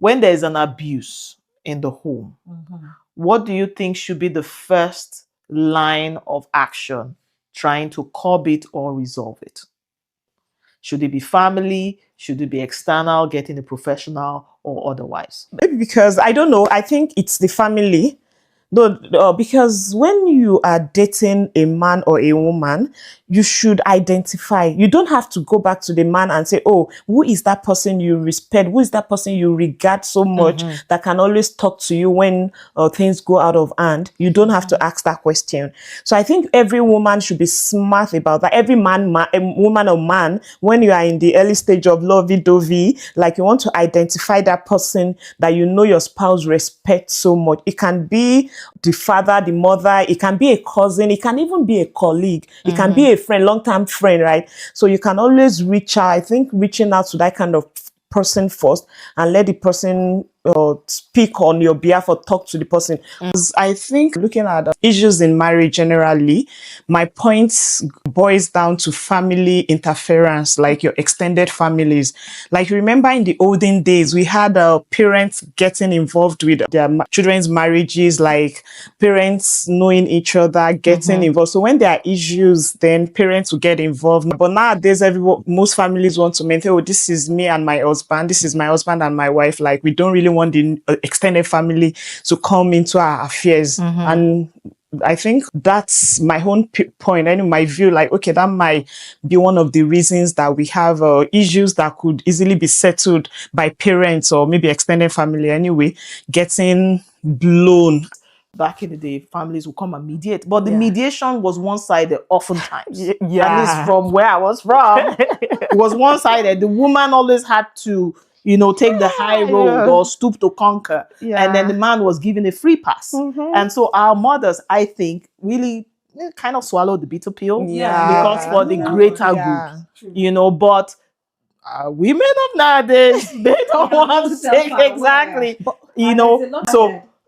when there is an abuse in the home, what do you think should be the first line of action trying to curb it or resolve it? Should it be family? Should it be external, getting a professional, or otherwise? Maybe because, I don't know, I think it's the family. No, because when you are dating a man or a woman, you should identify. You don't have to go back to the man and say, oh, who is that person you respect? Who is that person you regard so much that can always talk to you when things go out of hand? You don't have to ask that question. So I think every woman should be smart about that. Every woman or man, when you are in the early stage of lovey-dovey, like you want to identify that person that you know your spouse respects so much. It can be the father, the mother, it can be a cousin, it can even be a colleague, it can be a friend, long-term friend, right? So you can always reach out. I think reaching out to that kind of person first and let the person speak on your behalf or talk to the person. I think looking at issues in marriage generally, my point boils down to family interference, like your extended families. Like, remember in the olden days, we had parents getting involved with their children's marriages, like parents knowing each other, getting involved. So when there are issues, then parents will get involved. But nowadays, most families want to maintain, oh, this is me and my husband, this is my husband and my wife. Like, we don't really want the extended family to come into our affairs. And I think that's my own point and my view. Like, okay, that might be one of the reasons that we have issues that could easily be settled by parents or maybe extended family anyway, getting blown. Back in the day, families would come and mediate, but the mediation was one-sided oftentimes. At least from where I was from, it was one-sided. The woman always had to, take the high road or stoop to conquer. And then the man was given a free pass. And so our mothers, I think, really kind of swallowed the bitter pill because for the greater good, but women of nowadays, they don't want to take exactly,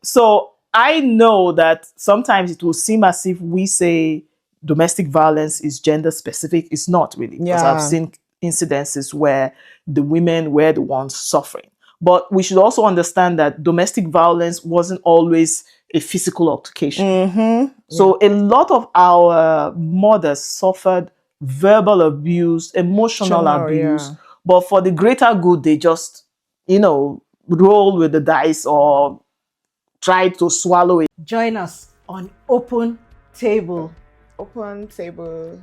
so I know that sometimes it will seem as if we say domestic violence is gender specific. It's not really, because I've seen incidences where the women were the ones suffering. But we should also understand that domestic violence wasn't always a physical altercation. So a lot of our mothers suffered verbal abuse, emotional abuse, but for the greater good, they just, roll with the dice or try to swallow it. Join us on Open Table. Open Table.